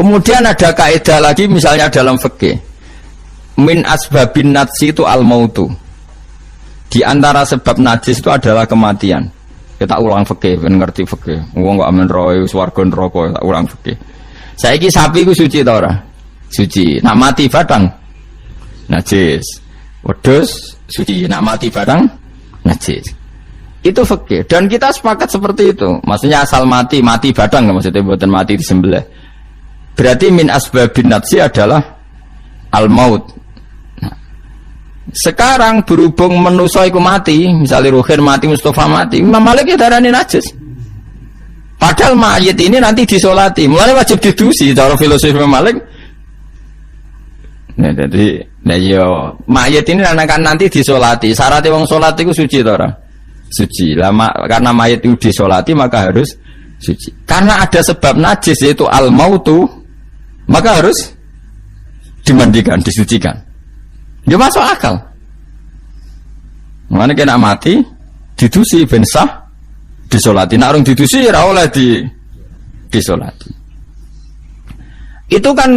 Kemudian ada kaidah lagi misalnya dalam fikih. Min asbabin najsi itu al-mautu. Di antara sebab najis itu adalah kematian. Kita ulang fikih, ben ngerti fikih. Wong kok amen roe swarga neraka, tak ulang fikih. Saiki sapi ku suci ta ora? Suci. Nak mati batang najis. Wedhus suci. Nak mati batang najis. Itu fikih. Dan kita sepakat seperti itu. Maksudnya asal mati batang, maksudnya bukan mati disembelih. Berarti min asbabin najsi adalah al-maut. Sekarang berhubung manusa iku mati, misalnya Ruhin mati, Mustafa mati, Imam Malik ya darani najis. Padahal mayit ini nanti disolati, mulai wajib didusi cara filosofi Imam Malik. Nah, jadi, mayit ini akan nanti disolati. Syaratnya wong solat itu suci tora, suci. Lama karena mayit itu disolati maka harus suci. Karena ada sebab najis yaitu al-mautu, maka harus dimandikan, disucikan. Dia masuk akal. Mana kena mati, didusi ben sah, disolati. Nak orang didusi ora oleh disolati. Itu kan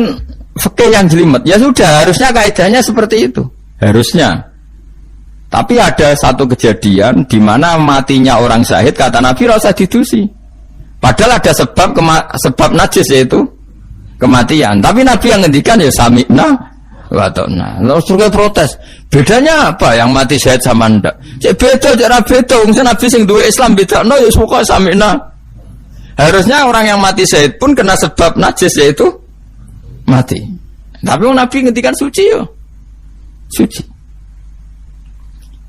fikih yang jelimet. Ya sudah, harusnya kaidahnya seperti itu. Harusnya. Tapi ada satu kejadian di mana matinya orang syahid kata Nabi rasa didusi. Padahal ada sebab najis yaitu kematian. Tapi Nabi yang ngendikan ya sami'na watokna. Lalu suruh protes. Bedanya apa yang mati syahid sama ndak? Cek beda, cek beda. Mungkin Nabi sing duwe Islam beda. No, ya suka samina. Harusnya orang yang mati syahid pun kena sebab najis yaitu mati. Tapi Nabi ngendikan suci yo. Suci.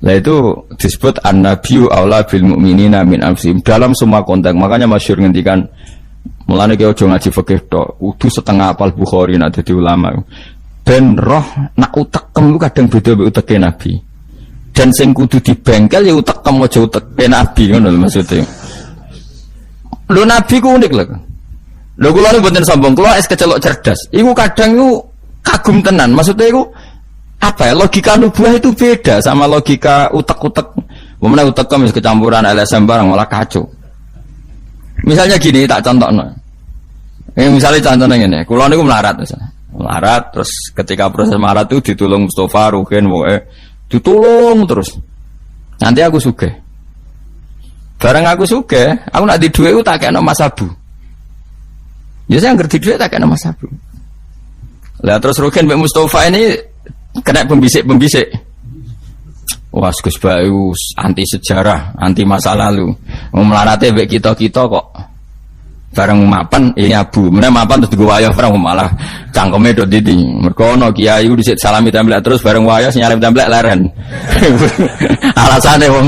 Lah itu disebut an-nabiyyu aula bil mu'minina min anfusihim dalam semua konteks. Makanya masyhur ngendikan mulane ki aja ngaji fikih tok, kudu setengah apal Bukhari nek dadi ulama. Ben roh nak utekem lu kadang beda mbek uteke Nabi. Dan sing kudu dibengkel ya utekem aja uteke Nabi ngono lho maksudnya. Lho Nabi ku unik lho. Lho kula niku mboten sombong, kula es kecelok cerdas. Iku kadang iku kagum tenan. Maksudnya iku apa ya? Logika nubuah itu beda sama logika utek-utek. Memang utekem wis kecampuran LSM barang malah kacau. Misalnya gini tak contohno. Misalnya contohnya ngene, kula niku melarat misalnya. Melarat terus ketika proses melarat itu ditolong Mustafa, Ruhin, ditolong terus. Nanti aku sugih. Bareng aku sugih, aku nak di duit aku tak kena Mas Abu. Ya saya ngerti duit tak kena Mas Abu. Lah terus Ruhin mbek Mustafa ini kena pembisik. Wah, Gus Bayu anti sejarah, anti masa lalu. Melarate mbek kita-kita kok bareng mapan ini Abu. Meneh mapan terus digo wayah bareng malah cangkeme do didi. Mergo ana kiai ku dhisik salami templek terus bareng wayah nyalip templek leren. Alasane wong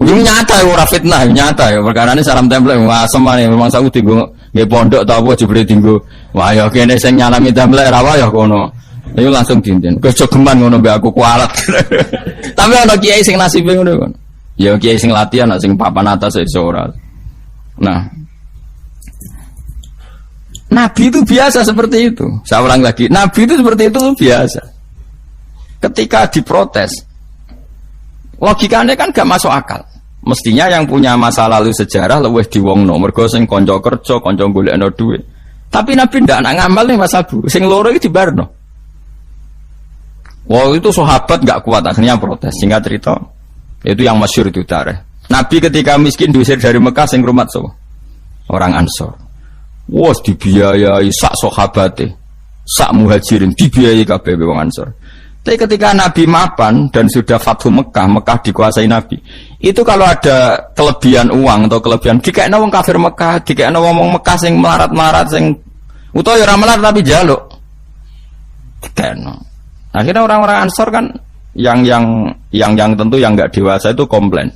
nyata ora fitnah, nyata ya perkarane salam templek asem ae memang saku dienggo nggih pondok ta apa jebule dienggo wayah kene sing nyalami templek ra wayah kono. Iku langsung dinten. Kejogeman ngono mbek aku kualat. Tapi ana kiai sing nasibe ngono kon. Ya kiai sing latihan sing papan atas iso ora. Nah, Nabi itu biasa seperti itu. Saya ulang lagi, Nabi itu seperti itu biasa. Ketika diprotes, logikanya kan gak masuk akal. Mestinya yang punya masa lalu sejarah luwih diwongno, mergo sing kanca kerja, kanca golekno dhuwit. Tapi Nabi ndak nak ngamal nih Mas Abu. Sing loro iki dibarno. Wah itu sahabat gak kuat akhirnya protes. Singkat cerita, itu yang masyhur itu tarikh. Nabi ketika miskin diusir dari Mekah sing rumat so, orang Ansor. Wah dibiayai sak sahabate, sak muhajirin dibiayai kabeh wong Ansor. Tapi ketika Nabi mapan dan sudah Fathu Mekah, Mekah dikuasai Nabi. Itu kalau ada kelebihan uang atau kelebihan dikekno wong kafir Mekah, dikekno wong Mekah sing melarat-melarat sing utawa ora melarat tapi jaluk. Dikekno. Akhirnya orang-orang Ansor kan yang tentu yang enggak dewasa itu komplain.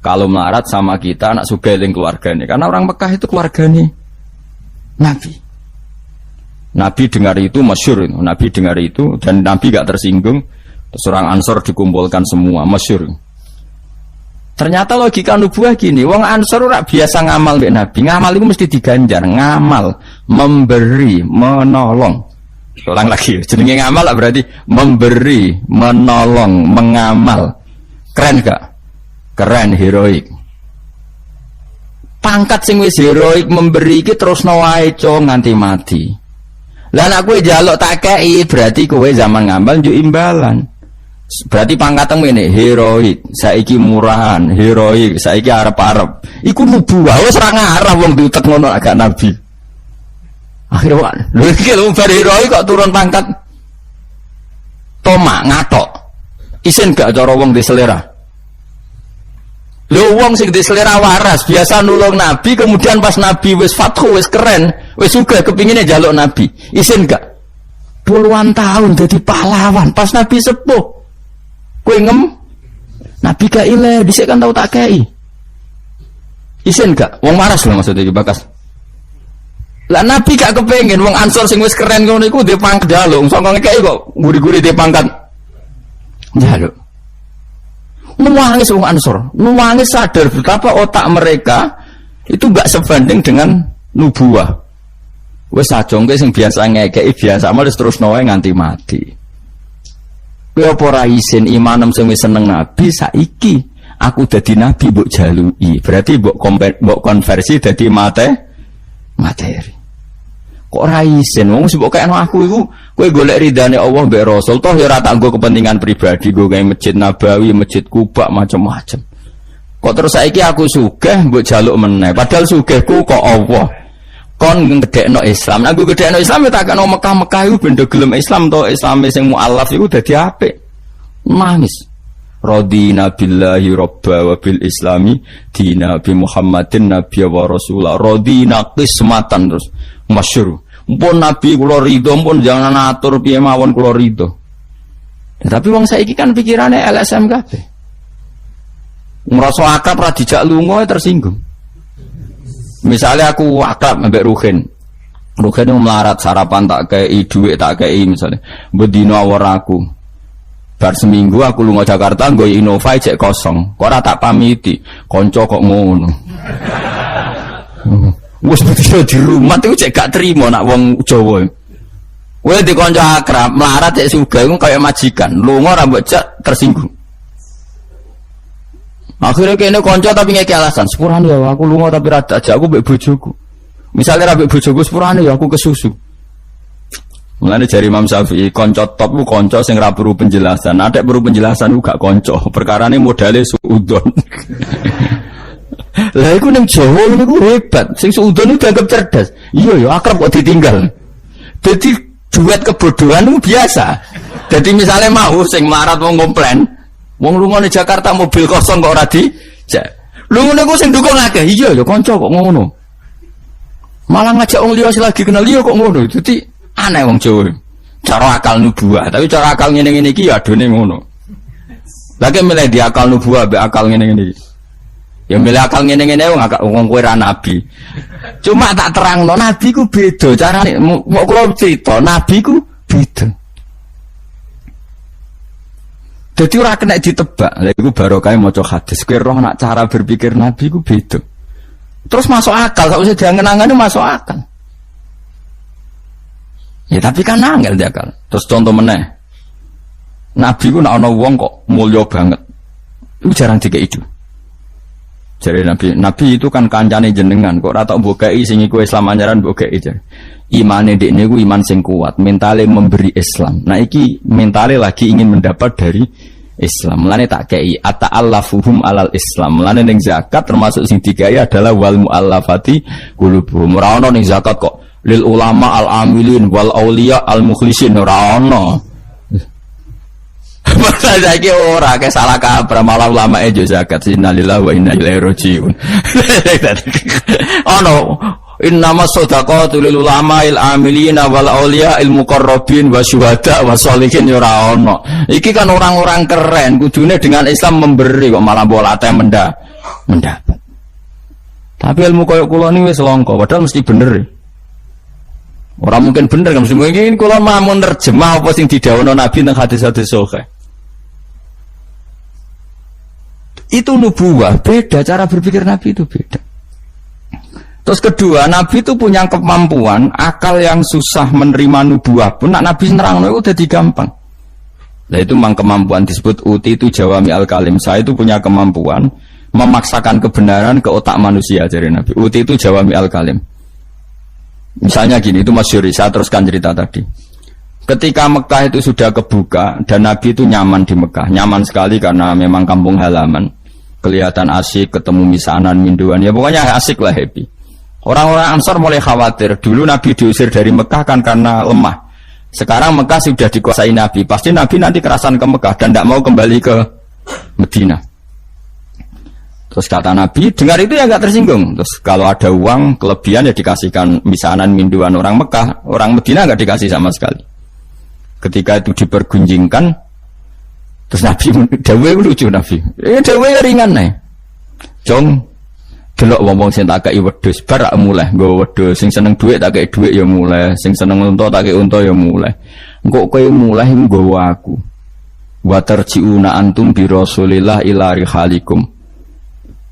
Kalau melarat sama kita anak sugeling keluarganya, karena orang Mekah itu keluarganya Nabi. Nabi dengar itu masyhur itu. Nabi dengar itu dan Nabi gak tersinggung. Terus orang Ansor dikumpulkan semua masyhur. Ternyata logika nubuah gini, wong Ansor ora biasa ngamal mbek Nabi. Ngamal itu mesti diganjar, ngamal, memberi, menolong. Ulang lagi, jenenge ngamal berarti memberi, menolong, mengamal. Keren gak? Keren, heroik. Pangkat sing wis heroik memberi iki terusno wae nganti mati. Lah nek kowe njaluk tak kei berarti kowe zaman ngambal njuk imbalan. Berarti pangkatmu ini heroik, saiki murahan, heroik, saiki arep-arep. Iku nubuwah wis ora ngarep wong diutek ngono agak nabi. Akhirnya lho iki lho bar heroik kok turun pangkat. Tomak ngatok. Isin gak cara wong di selera. Lho wong sing di selera waras biasa nulung nabi kemudian pas nabi wis fathu wis keren, wis sugih kepingine njaluk nabi. Isin gak? Puluhan tahun jadi pahlawan pas nabi sepuh. Kowe ngem nabi gak ile dhisik kan tau tak kei. Isin gak? Wong waras lho maksudnya iki bakas. Lah nabi gak kepengin wong Ansor sing wis keren ngono iku dhe pangkat njaluk, sangka ngekeki kok guri-guri dhe pangkat njaluk. Nuwangis wong Ansor, nuwangis sadar betapa otak mereka itu gak sebanding dengan nubuwah. Wis sajongke sing biasa ngekeki biasa malah terus noe nganti mati. Kowe apa ora isin imanem sing wis seneng nabi saiki aku dadi nabi mbok jaluki. Berarti mbok konversi dadi materi. Kok ora isin wong sing mbok kayakno aku iku kowe golek ridane Allah mbek Rasul toh ya ora tak nggo kepentingan pribadi nggo gawe masjid Nabawi, masjid Kuba macam-macam. Kok terus saiki aku sugih mbok jaluk meneh padahal sugihku kok Allah. Kon ngedekno Islam. Nek aku ngedekno Islam ya tak kena Mekah-Mekah iku ben gelem Islam to Islame sing mualaf iku dadi apik. Nangis. Radina billahi robba wa bil islami dina bi Muhammadin nabiyya wa rasulah. Radina qismatan terus masyhur. Mpun nabi kula ridho, mpun jangan atur piye mawon kula ridho. Ya, tapi wong saiki kan pikirane LSM kabeh. Ngrasa akrab ra dijak lunga tersinggung. Misalnya aku akrab mbek Ruhin. Ruhin melarat sarapan tak kei dhuwit tak kei misalnya. Bedino awor aku. Bar seminggu aku lunga Jakarta nggo Innova cek kosong. Kok ora tak pamiti. Kanca kok ngono. Wes betul di rumah itu cek gak terima nak wong Jawa. Kowe di kanca akrab melarat cek sugih iku kaya majikan. Lunga ora mbok cek tersinggung. Akhirnya kene kanca tapi ngeki alasan, sepurane ya aku lunga tapi rada aja aku mbek bojoku. Misalnya ra mbek bojoku sepurane ya aku kesusu. Mulane jari Imam Syafi'i kanca top ku kanca sing ra perlu penjelasan. Ada perlu penjelasan ku gak kanca. Perkarane modale suudon. Lah iku ning Jawa niku hebat. Sing suudon itu dianggap cerdas. Iya ya akrab kok ditinggal. Dadi duet kebodohan itu biasa. Jadi misalnya mau sing melarat wong komplain wong lunga di Jakarta mobil kosong kok ora dijak. Lu ngene ku sing dukung akeh. Iya ya kanca kok ngono. Malah ngajak wong liya lagi kenal liya kok ngono. Dadi aneh wong Jawa. Cara akal nubuwah, tapi cara akal ngene-ngene iki ya adone ngono. Lagi milih di akal nubuwah mbek akal ngene-ngene iki. Ya milih akal ngene-ngene wong kowe ra nabi. Cuma tak terangno nabi ku beda carane. Mau kula cerita nabi ku beda. Jadi ora kena ditebak. Lha iku barokah maca hadis. Kowe roh nak cara berpikir nabi ku beda. Terus masuk akal, sak usah diangen-angene masuk akal. Ya tapi kan angel dia akal. Terus contoh meneh. Nabi ku nek ana wong kok mulya banget. Iku jarang dikek itu. Jadi Nabi itu kan kancane jenengan kok ora tak mbokeki sing iku Islam anyaran mbokeki jar. Imane dekne ku iman sing kuat, mentale memberi Islam. Nah iki mentale lagi ingin mendapat dari Islam. Mulane tak kei ata'allafuhum alal Islam. Mulane ning zakat termasuk sing digawe adalah wal muallafati qulubuhum. Ora ono ning zakat kok lil ulama al amilin wal auliya al mukhlisin ora ono. Masa saiki ora ke salah kabar malah ulama e jo zakat innalillahi wa inna ilaihi rajiun. Ono innama shadaqatu lil ulama'il amilina wal auliya il muqarrabin wa syuhada wa sholihin ora ono. Iki kan orang-orang keren kudune dengan Islam memberi kok malah bolate mendapat. Tapi ilmu koyo kula niki wis langka padahal mesti bener. Ora mungkin bener kan mesti mungkin kula mau nerjemah apa sing didhawuhna Nabi teng hadis-hadis sahih. Itu nubuwah, beda cara berpikir Nabi itu beda. Terus kedua, Nabi itu punya kemampuan akal yang susah menerima nubuwah pun Nabi nerangno itu jadi gampang. Nah itu memang kemampuan disebut uti itu jawami al-kalim. Saya itu punya kemampuan memaksakan kebenaran ke otak manusia dari Nabi. Uti itu jawami al-kalim. Misalnya gini, itu masyhur, saya teruskan cerita tadi. Ketika Mekah itu sudah kebuka dan Nabi itu nyaman di Mekah, nyaman sekali karena memang kampung halaman, kelihatan asik, ketemu misanan, minduan, ya pokoknya asik lah, happy. Orang-orang Ansor mulai khawatir, dulu Nabi diusir dari Mekah kan karena lemah. Sekarang Mekah sudah dikuasai Nabi, pasti Nabi nanti kerasan ke Mekah dan tidak mau kembali ke Medina. Terus kata Nabi, dengar itu ya gak tersinggung. Terus kalau ada uang kelebihan ya dikasihkan misanan, minduan orang Mekah, orang Medina gak dikasih sama sekali. Ketika itu dipergunjingkan, terus Nabi dawe lucu Nabi. Dawe ringan nih. Jong, delok wong-wong sing tak kei wedhus bar mulai nggo wedhus, sing seneng dhuwit tak kei dhuwit ya mulai, sing seneng unta tak kei unta ya mulai. Engko kowe mulai nggawa aku. Wa tarjiuna antum bi Rasulillah ila rihalikum.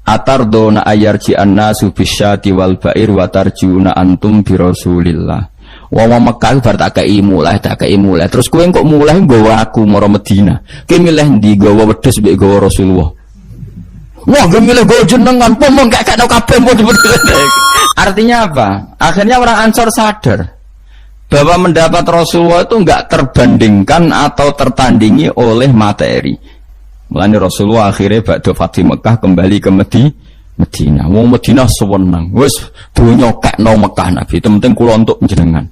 Atardona ayarji annasu bisyati wal ba'ir wa tarjiuna antum bi Rasulillah. Wong Mekah bar tak kei mulai. Terus kowe kok mulai nggawa aku mara Medina. Kowe milih ndi nggawa wedhus mbek nggawa Rasulullah? Wah, gue milih nggawa jenengan, pomong gak tau kabeh pun. Artinya apa? Akhirnya orang Ansor sadar bahwa mendapat Rasulullah itu enggak terbandingkan atau tertandingi oleh materi. Mulane Rasulullah akhirnya ba'da Fatih Mekah kembali ke Medina. Wong Medina sewenang. Wis donya kekno Mekah Nabi, itu penting kula untuk jenengan.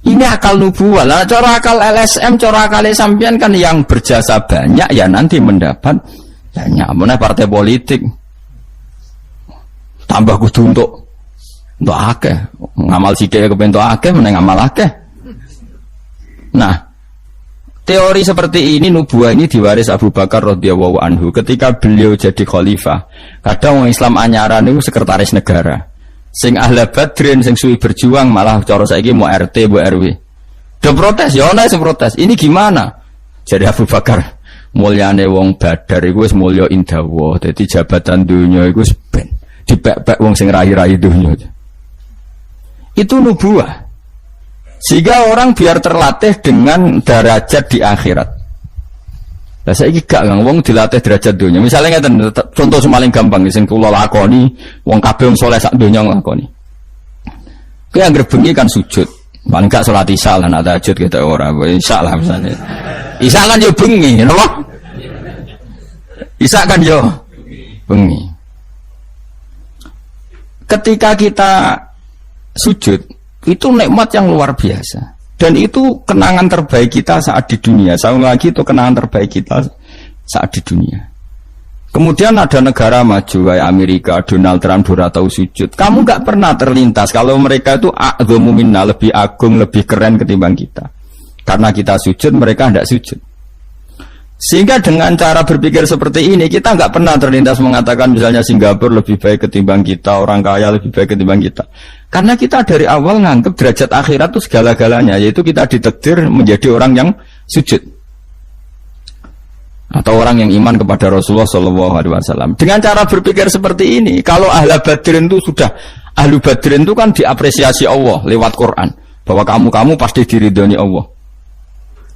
Ini akal nubuwah. Lah cara akal LSM, cara akal sampean kan yang berjasa banyak ya nanti mendapat banyak. Meneh partai politik tambah kudu untuk akeh. Ngamal sithik kepen untuk akeh, meneh ngamal akeh. Nah, teori seperti ini nubuwah ini diwaris Abu Bakar radhiyallahu anhu ketika beliau jadi khalifah. Kadang orang Islam anyaran itu sekretaris negara. Sing ahla badrin, sing suwi berjuang malah cara saiki mau RT, mau RW. Udah protes, ya ana sing protes. Ini gimana? Jadi Abu Bakar, mulyane wong Badar iku wis mulya indawa. Dadi jabatan dunya iku wis ben dipek-pek wong sing rai-rai dunya. Itu nubuwah. Sehingga orang biar terlatih dengan derajat di akhirat. Lah saiki gak Kang wong dilatih derajat dunia. Misalnya ngeten contoh paling gampang sing kula lakoni, wong kabeh wong saleh sak donya nglakoni. Kuwi anggere bengi kan sujud. Paling gak salat Isya lan tahajud kita ora. Isya lah misalnya. Isya kan yo bengi, napa? Isya kan yo bengi. Ketika kita sujud, itu nikmat yang luar biasa. Dan itu kenangan terbaik kita saat di dunia. Sekali lagi itu kenangan terbaik kita saat di dunia. Kemudian ada negara maju kayak Amerika, Donald Trump tahu sujud. Kamu gak pernah terlintas kalau mereka itu a'dhamu minna, lebih agung, lebih keren ketimbang kita. Karena kita sujud, mereka tidak sujud. Sehingga dengan cara berpikir seperti ini, kita gak pernah terlintas mengatakan misalnya Singapura lebih baik ketimbang kita, orang kaya lebih baik ketimbang kita. Karena kita dari awal nganggap derajat akhirat itu segala-galanya, yaitu kita ditakdir menjadi orang yang sujud atau orang yang iman kepada Rasulullah SAW. Dengan cara berpikir seperti ini, kalau ahlu badrin itu sudah, ahlu badrin itu kan diapresiasi Allah lewat Quran, bahwa kamu pasti diridhoni Allah.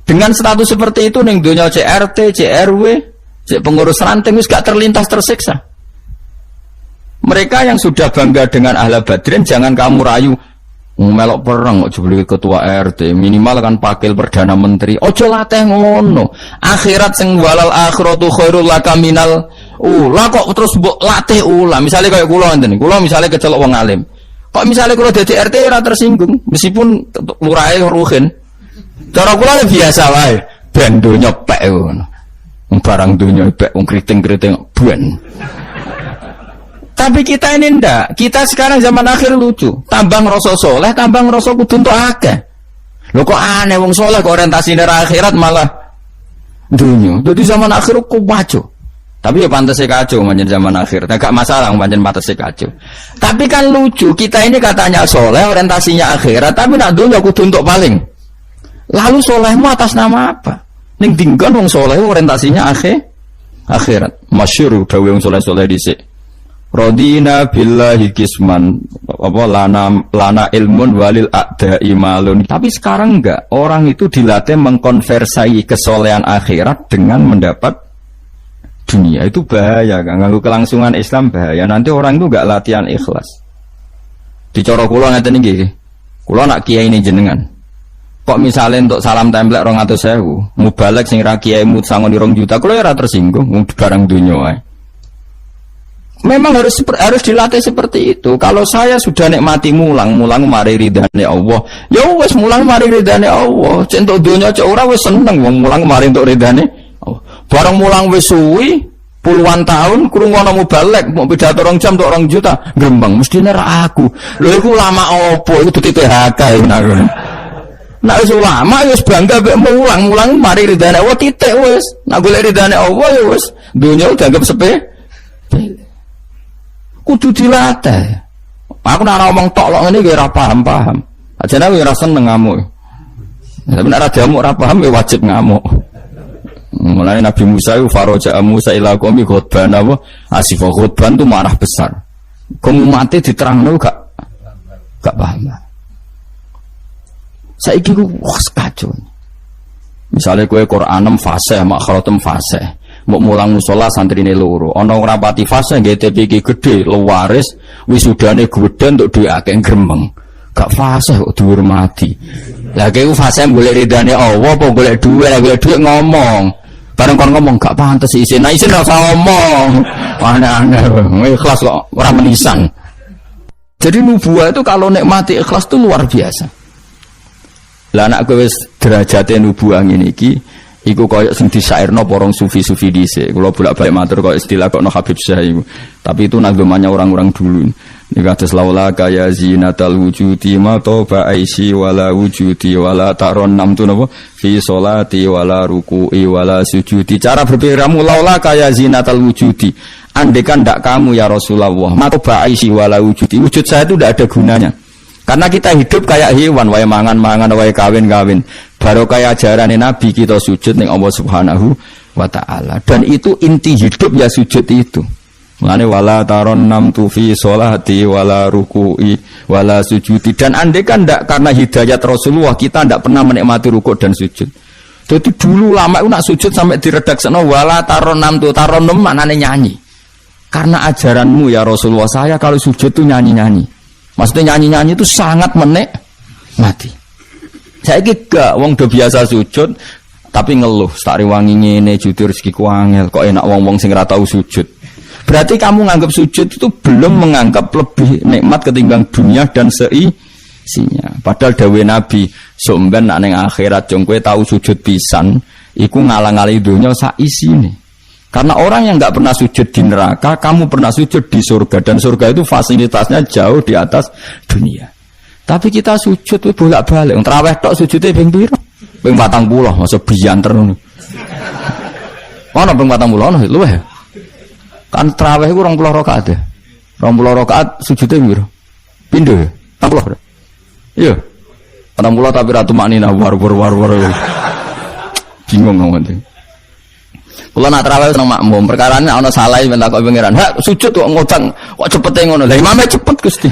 Dengan status seperti itu, ning dunia CRT, CRW, pengurus ranting, gak terlintas tersiksa. Mereka yang sudah bangga dengan ahla badrin, jangan kamu rayu melok perang, ojo beli ketua RT, minimal kan pakil perdana menteri, ojo latih ngono. Akhirat sing walal akhiratu khairul laka minal ula, kok terus mbok latih ula. Misalnya kayak kula ngenten, kula misalnya kecelok wong alim. Kok misalnya kula dadi RT ora tersinggung, meskipun lurahe ruhin. Cara kula biasa wae, ben donya pek ngono. Barang donya pek wong kriting-kriting ben. Tapi kita ini ndak. Kita sekarang zaman akhir lucu. Tambang rasa soleh, tambang rasa kudu entuk akeh. Lho kok aneh wong soleh kok orientasine akhirat malah dunya. Dadi zaman akhir kok maju. Tapi ya pantes kacau pancen zaman akhir. Enggak masalah pancen pantes kacau. Tapi kan lucu, kita ini katanya soleh, orientasinya akhirat, tapi nak dunya kudu entuk paling. Lalu solehmu atas nama apa? Ning dinggon wong soleh orientasinya akhirat. Masyhur dawuh wong soleh-soleh dhisik. Radina billahi kisman apa lana ilmun walil a'da'i malun. Tapi sekarang enggak, orang itu dilatih mengkonversai kesolehan akhirat dengan mendapat dunia. Itu bahaya, ganggu kelangsungan Islam bahaya. Nanti orang itu enggak latihan ikhlas. Dicara kula ngeten iki. Kula nak kiai ini jenengan. Kok misalnya untuk salam templek 200.000, mubalek sing ra kiai mut sangon 2 juta, kula ora tersinggung wong barang dunya wae. Memang harus dilatih seperti itu. Kalau saya sudah nikmati mulang mari ridane Allah. Ya wis mulang mari ridane Allah. Centuk dunya cek ora wis seneng wong mulang mari entuk ridane Allah. Bareng mulang wis suwi puluhan tahun krungono mubalek mau pidato 2 jam untuk 2 juta, grembang mestine ra aku. Lho iku lama opo iku duit PHK ngono. Nek wis ulama wis bangga mek mulang mari ridane Allah titik wis. Nek golek ridane Allah ya wis dunya dianggap sepele. Kudu dilatih. Aku nak ngomong tok lok ngene iki ora paham. Ajane aku ora seneng ngamuk. Tapi nek ora diamuk ora paham ya wajib ngamuk. Mulane Nabi Musa itu faraja Musa ila qaumi khutban apa? Asif khutban itu marah besar. Kamu mati diterangno gak paham. Saiki ku wis kacau. Misale kowe Qur'anem fasih, makhratem fasih. Mbok mulang musala santrine loro. Ana ora pati fase nggih TPK gedhe, lewaris, wisudane gedhe untuk duwe akeh gremeng. Gak fase kok dihormati. Lah kowe fase golek ridane Allah apa golek duwe, lah golek duwe ngomong. Bareng kon ngomong gak pantes isin. Nah isin ora usah ngomong. Aneh-aneh, ikhlas kok ora menisan. Jadi nubuah itu kalau nikmati ikhlas itu luar biasa. Lah anak kowe wis derajate nubuah ngene iki iku koyok sing disairno porong sufi-sufi dhisik. Kula bolak-balik matur koyok istilah kok no Habib Syah iku. Tapi itu nagomanya orang-orang dulu. Nek kados laula kaya zinatal wujudi ma toba aisi wala wujudi wala taron nam tu napa fi sholati wala ruku'i wala sujudi. Cara berpikirmu laula kaya zinatal wujudi. Andekan ndak kamu ya Rasulullah, ma toba aisi wala wujudi. Wujud saya itu ndak ada gunanya. Karena kita hidup kayak hewan, wae mangan-mangan, wae kawin-kawin. Baru kayak ajaran Nabi kita sujud ning Allah Subhanahu wa taala. Dan itu inti hidup ya sujud itu. Mulane wala taron nam tu fi sholati wala ruku'i wala sujudi. Dan andai kan ndak karena hidayat Rasulullah kita ndak pernah menikmati rukuk dan sujud. Jadi dulu lama itu nak sujud sampai diredakseno wala taron nam tu taron nam maknane nyanyi. Karena ajaranmu ya Rasulullah, saya kalau sujud tuh nyanyi-nyanyi. Maksudnya nyanyi-nyanyi itu sangat menikmati. Saya gak wong do biasa sujud tapi ngeluh, tak rewangi ngene jujur rezekiku angel, kok enak wong-wong sing ora tau sujud. Berarti kamu nganggap sujud itu belum menganggap lebih nikmat ketimbang dunia dan seisinya. Padahal dawuh Nabi, somben nek ning akhirat jong kowe tau sujud pisan, iku ngalang-alangi dunya sak isine. Karena orang yang nggak pernah sujud di neraka, kamu pernah sujud di surga, dan surga itu fasilitasnya jauh di atas dunia. Tapi kita sujud itu bolak-balik. Terawih tok sujudnya ping piro? Ping 40, masa bianter ngono. Ono ping 40 ono luwih. Kan terawih iku 20 rakaat ya. 20 rakaat sujudnya piro? Pindho ya? 40. Iya. 40 tapi ratu maknina war. Bingung ngono. Kula nak tarawih seneng makmum, perkarane ana salah ben takok pengiran. Hak sujud kok ngotang, kok cepete ngono. Lah imame cepet Gusti.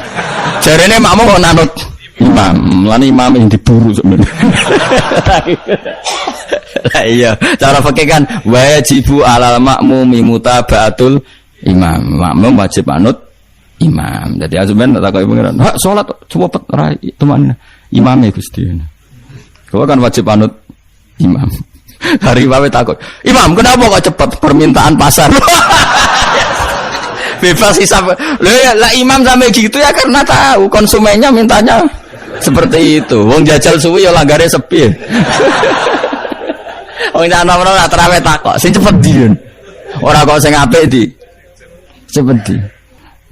Jarene makmum kok nanut imam. Lan imam yang diburu sebenarnya. Lah iya, cara fikih kan wajibu alal makmumi mutabaatul imam. Makmum wajib anut imam. Jadi azumen tak takok pengiran. Hak salat cepet ra teman imame Gusti. Kula kan wajib anut imam. Hari bawe takut, Imam kenapa kok cepat permintaan pasar? Bebas hisap. Lah imam sampai gitu ya karena tahu konsumennya mintanya seperti itu. Wong jajal suwi ya langgare sepi. Wong ana-ana nak terawih takok, sing cepet di. Ora kok sing apik di. Cepet di.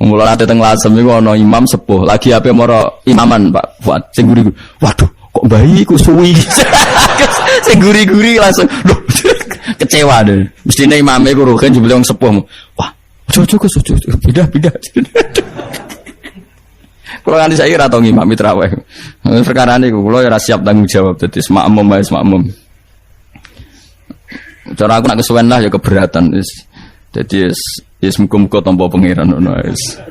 Mula ate teng Lasem iku ana imam sepuh, lagi ape mara imaman Pak Fuad sing guri. Waduh, kok bayi ku suwi. Sing guri-guri langsung loh kecewa deh. Mestine imame ku rohen jebule wong sepuh. Wah, ojo pindah. Kalau nganti saya ora tau ngimami tarawih. Perkara niku kula ora siap tanggung jawab dadi makmum wae makmum. Cara aku nak kesuwen lah ya keberatan wis. Dadi wis muga-muga tampa pangeran ngono wis.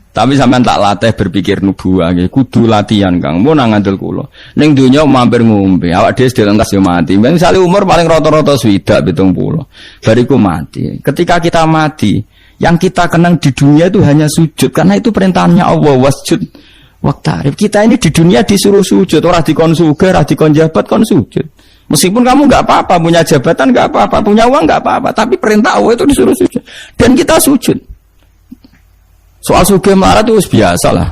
Tapi sampean tak latih berpikir nubuwah nggih, kudu latihan Kang. Mun nang ngandel kula. Ning donya mampir ngombe, awak dhewe dilengkas yo mati. Misale umur paling rata-rata 70 70. Bariku mati. Ketika kita mati, Yang kita kenang di dunia itu hanya sujud, karena itu perintahnya Allah, wasjud waqtarib. Kita ini di dunia disuruh sujud, orang dikon sugih, orang dikon jabat kon sujud. Meskipun kamu nggak apa-apa, punya jabatan nggak apa-apa, punya uang nggak apa-apa, tapi perintah Allah itu disuruh sujud. Dan kita sujud. Soal sugih melarat itu biasa lah.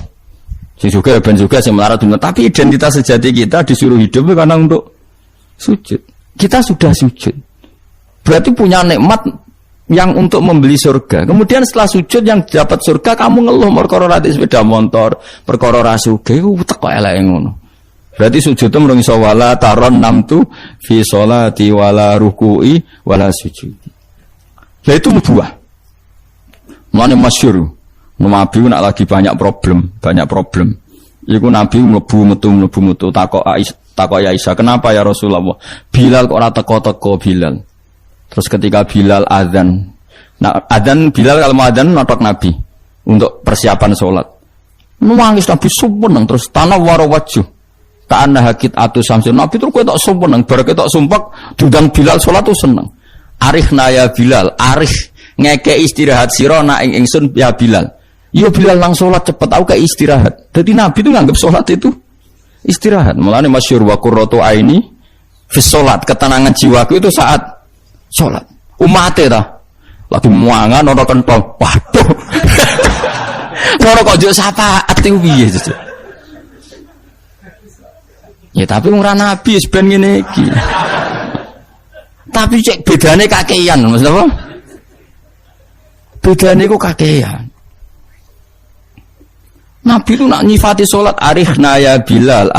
Si sugih ben sugih, si melarat benar. Tapi identitas sejati kita disuruh hidup karena untuk sujud. Kita sudah sujud. Berarti punya nikmat yang untuk membeli surga. Kemudian setelah sujud yang dapat surga, kamu ngeluh perkara rati sepeda motor, perkara ra sugih, teko eleke ngono. Berarti sujud itu merungi wala taron namtu fi sholati wala ruku'i wala sujudi. Lah itu nubuah. Mulane masyhur. Nabi nak lagi banyak problem. Iku Nabi mlebu metu takok Aisyah, "Kenapa ya Rasulullah? Bilal kok ora teko-teko Bilal?" Terus ketika Bilal azan. Nah, azan Bilal kalau mau azan notok Nabi untuk persiapan salat. Nangis Nabi sumpah terus tanah warawaju. Ta'anna hakit atu samsul. Nabi terus kowe tok sumpah bar ketok sumpah diundang Bilal salat tuh seneng. Arihna ya Bilal, arih ngeke istirahat sira nak ing ingsun ya Bilal. Ya Bilal nang salat cepet aku kayak istirahat. Jadi Nabi itu nganggap salat itu istirahat. Mulane masyhur wa qurratu aini fi salat, ketenangan jiwaku itu saat salat. Umate ta lagi muangan ora kentong. Waduh. Ora kok yo syafaat ku piye itu. Ya tapi ora nabi wis ben ngene iki. Tapi cek bedane kakean, Mas apa? Bedane kok kakean. Nabi itu nak nyifati sholat arihna ya Bilal,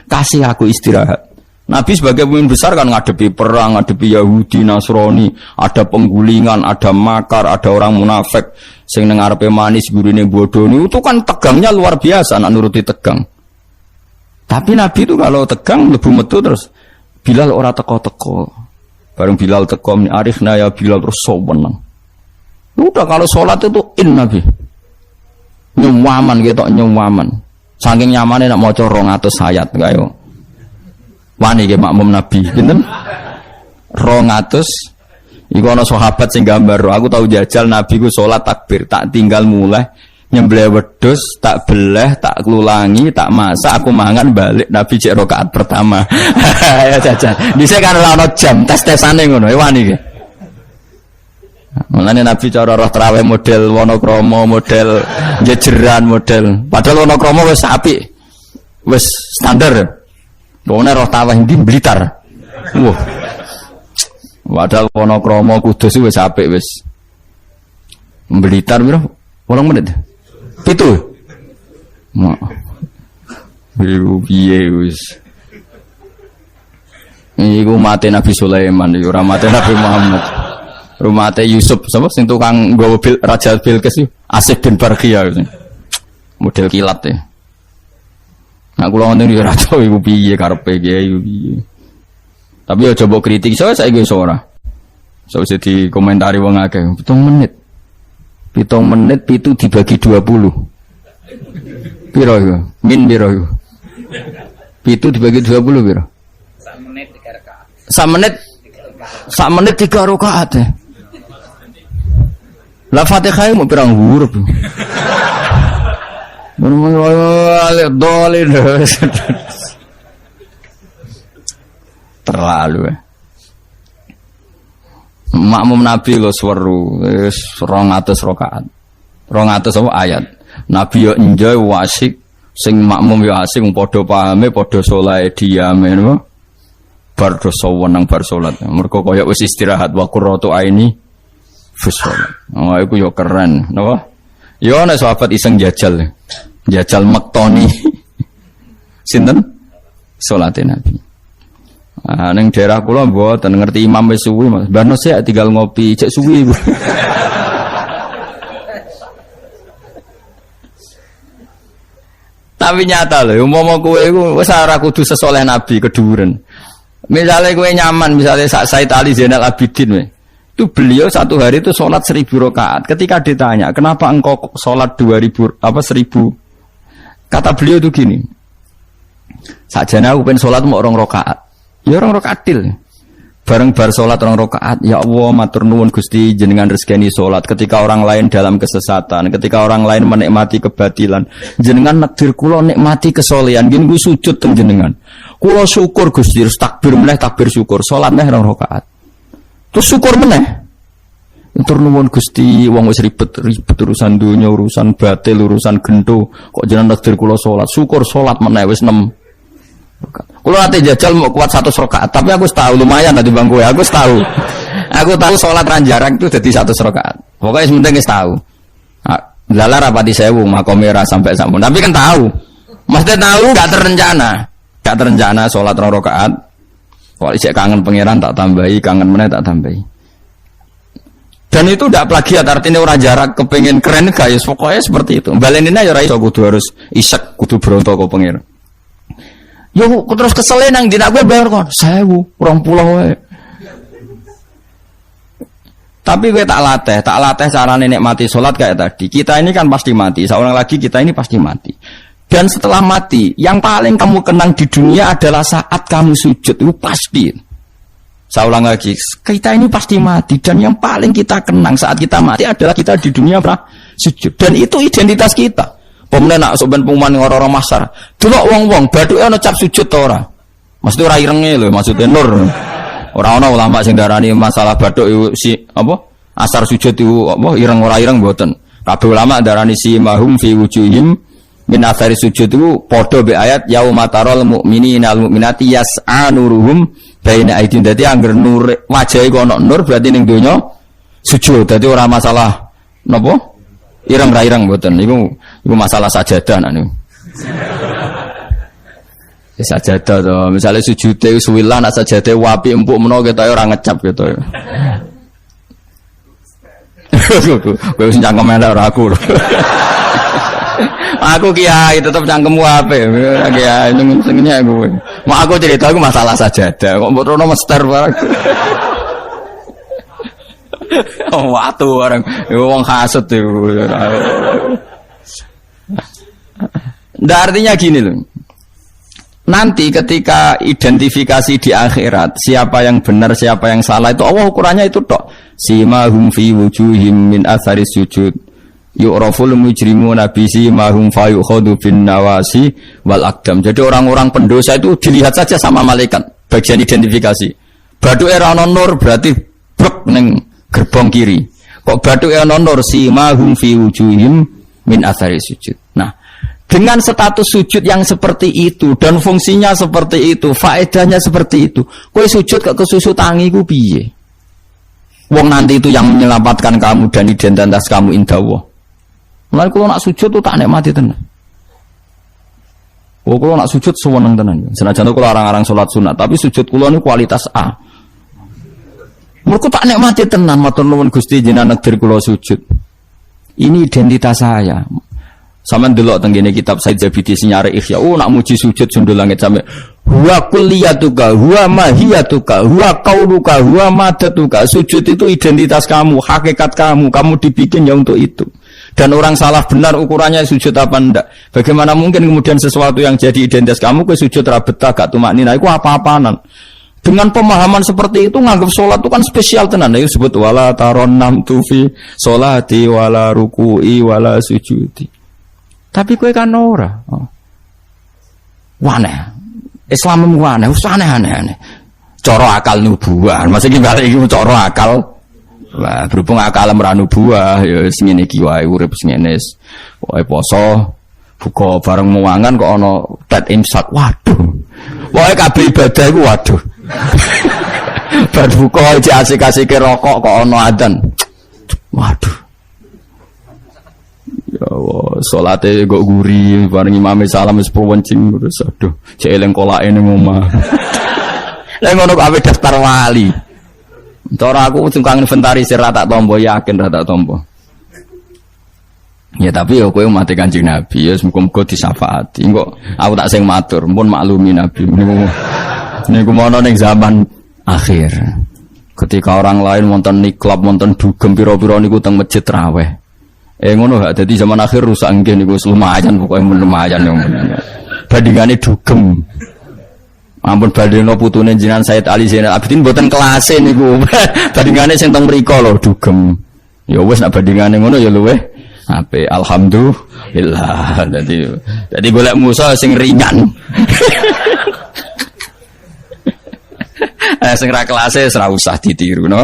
kasih aku istirahat. Nabi sebagai pemimpin besar kan ngadepi perang, ngadepi Yahudi, Nasrani, ada penggulingan, ada makar, ada orang munafik, sing nang arepe manis gurine bodoni, itu kan tegangnya luar biasa, nak nuruti tegang. Tapi Nabi itu kalau tegang lebu metu terus Bilal ora teko-teko. Bareng Bilal teko arihna ya Bilal terus soweneng. Udah kalau sholat itu Nabi. Nyuwaman gitu, nyuwaman. Saking nyamannya nak maca 200 ayat kayo. Wani ge makmum Nabi, pinten? 200. Iku ana sahabat sing gambar, aku tahu jajal Nabi ku salat takbir, tak tinggal mulai nyembelih wedhus, tak beleh, tak klulangi, tak masak, aku mangan balik Nabi cek rakaat pertama. Ya jajal. Dhisik kan ora ana jam, tes-tesane ngono, wani ge. Mulane Nabi cara roh traweh model Wonokromo, model jejeran, model. Padahal Wonokromo wis apik. Wis standar. Wong roh traweh ndi Blitar. Wah. Padahal Wonokromo Kudus wis apik wis. Blitar piro? 8 menit. 7. Mak. Piye wis. Iku mate Nabi Sulaiman, ora mate Nabi Muhammad. Rumah Teh Yusuf, sama sing tukang nggawa Raja Bilqis Asif bin Barqiyah model kilat ya. Nah kula ngoten yo ora tau iku piye karepe iku piye. Tapi yo coba kritik saiki wis ora. Sausé dikomentari wong akeh 7 menit. 7 menit pitu dibagi 20. Piro iku? Min piro iku? Pitu dibagi 20 piro? 1 menit 3 rakaat. 1 menit 3 rakaat. La Fatihah mau pirang huruf. Terlalu. Makmum Nabi lo seweru, 200 rakaat. 200 apa ayat. Nabi yo enjoy wasik, sing makmum yo asik padha pahame, padha saleh diame napa. Bar dosa wenang bar salat. Mergo kaya wis istirahat wa qurratu aini fi salat. Oh iku yo keren, napa? Yo ana sahabat iseng jajal. Jajal mektoni. Sinten? Salate Nabi. Ah ning daerah kula mboten ngerti imam wis suwi, Mas. Barno sik tinggal ngopi, cek suwi iku. Tapi nyata lho, umpama kowe iku wis ora kudu sesoleh Nabi keduren. Misalnya kowe nyaman, misalnya Said Ali Zainal Abidin, itu beliau satu hari itu sholat 1000 rakaat. Ketika ditanya, kenapa engkau sholat 1000 kata beliau itu gini, sajane aku pengen sholat mau 2 rakaat. Ya 2 rakaat til. Bareng bar salat 2 rakaat, ya Allah matur nuwun Gusti jenengan rezekani salat ketika orang lain dalam kesesatan, ketika orang lain menikmati kebatilan. Jenengan nakdir kula nikmati kesolehan, nggih sujud teng jenengan. Kula syukur Gusti, takbir meneh takbir syukur, salat meneh 2 rakaat. Terus syukur meneh. Matur nuwun Gusti, wong wis ribet urusan dunya, urusan batil, urusan gento, kok jenengan nakdir kula salat. Syukur salat meneh wis 6. Kalau nanti jajal mau kuat 100 rakaat, tapi aku tahu lumayan tadi bang gue. Aku tahu sholat ranjarang itu jadi 100 rakaat. Pokoknya sementing tahu. Lala rapati sewu makomera sampai sampun. Tapi kan tahu, maksudnya tahu gak terencana sholat 2 rakaat. Kalau isek kangen pangeran tak tambahi, kangen meneh tak tambahi. Dan itu tidak plagiat, artinya orang jarak kepengen keren guys. Pokoknya seperti itu. Baleninnya ya raiso kudu harus isek kudu beronto ke pangeran. Yo terus kesel nang dina gue bayar kon 1000 20 Tapi gue tak latih carane nikmati salat kayak tadi. Kita ini kan pasti mati, seorang lagi kita ini pasti mati. Dan setelah mati, yang paling kamu kenang di dunia adalah saat kamu sujud, itu pasti. Saya ulang lagi, kita ini pasti mati dan yang paling kita kenang saat kita mati adalah kita di dunia sujud. Dan itu identitas kita. Pemenang nak soben pengumuman orang-orang masar. Delok wong-wong bathuke ana cap sujud ta ora? Mesti ora irenge lho, maksudnya nur. Ora ana ulama sing darani masalah bathuk si apa? Asar sujud itu apa ireng ora ireng mboten. Kabeh ulama darani si mahum fi wujuhim min athari sujud itu padha be ayat yaumatarul mu'minina al mu'minati yas'a nuruhum baina aidin. Dadi angger nur wajahe kok ana nur berarti ning donya sujud. Dadi ora masalah napa? Ireng ra ireng mboten iku masalah sajadah niku. Sajadah to, misale sujude suwilah nak sajadah wapi empuk menawa ketok ora ngecap gitu. Kowe wis cangkem elek ora aku. Aku kiai tetep cangkemmu apik. Kiai senengnya aku. Mau aku cerita aku masalah sajadah kok mbok rono mester barang. Oh, watu orang, wong hasut itu. Nah, artinya gini loh. Nanti ketika identifikasi di akhirat, siapa yang benar, siapa yang salah itu Allah ukurannya itu tok. Simahum fi wujuhim min athari sujud. Yu'raful mujrimuna bi simahum fa yukhadu bin nawasi wal aqdam. Jadi orang-orang pendosa itu dilihat saja sama malaikat, bagian identifikasi. Bathuke ra ana nur berarti brek ning gerbong kiri. Kok bathuke ana nur simahum fi wujuhim min athari sujud. Nah, dengan status sujud yang seperti itu dan fungsinya seperti itu, faedahnya seperti itu, kowe sujud kok kesusu tangi ku piye? Wong nanti itu yang menyelamatkan kamu dan identitas kamu indah Allah. Mulai kalau nak sujud tuh tak nikmati tenan. Oh, kalau nak sujud sewenang tenan. Senajan kalau orang-orang sholat sunat, tapi sujud kula ini kualitas A. Mereka tak nikmati tenan, matur nuwun Gusti jenengan negdir kula sujud. Ini identitas saya. Sampeyan delok teng ngene kitab Said Zabidi Sinyare Ihya. Oh, nak muji sujud sundul langit sampe huwa kulliyatuka, huwa mahiyatuka, huwa qauluka, huwa madatuka. Sujud itu identitas kamu, hakikat kamu dibikin ya untuk itu. Dan orang salah benar ukurannya sujud apa ndak. Bagaimana mungkin kemudian sesuatu yang jadi identitas kamu ke sujud ra betah gak tumaknina iku apa-apaanan. Dengan pemahaman seperti itu nganggap sholat itu kan spesial tenan. Itu sebut wala taron tufi sholati wala ruku'i wala sujudi. Tapi kowe kan ora. Oh. Waneh. Islam waneh, aneh-aneh. Cara akal nubuah. Maksudnya balik iki cara akal. Lah berhubung akal ora nubuah ya wis ngene iki wae urip ngene. Wae poso buka bareng muangan kok ana dat imsak. Waduh. Wae kabeh ibadah iku waduh. Bar buka iki asik-asike rokok kok ana adzan. Waduh. Ya Allah, salate kok guri bareng imame salam wis pewencing terus aduh, cek eling kolake ning omah. Lah ngono kok ape daftar wali. Cara aku tukang inventarisir rata tombo yakin rata tombo. Ya tapi yo kowe mati Kanjeng Nabi ya muga-muga disyafaati. Engko aku tak sing matur, mumpun maklumi Nabi niku mono ning zaman akhir. Ketika orang lain wonten niklab, wonten dugem pira-pira niku teng masjid raweh. Ngono gak dadi zaman akhir rusak nggih niku lumayan pokoke lumayan yo. Bandingane dugem. Ampun badheno putune jenengan Said Ali Zainal Abidin mboten kelase niku. Bandingane sing teng mriku lho dugem. Ya wis nek bandingane ngono ya luweh apik. Alhamdulillah. Dadi golek musa sing ringan. Sing ra kelase ora usah ditiru no.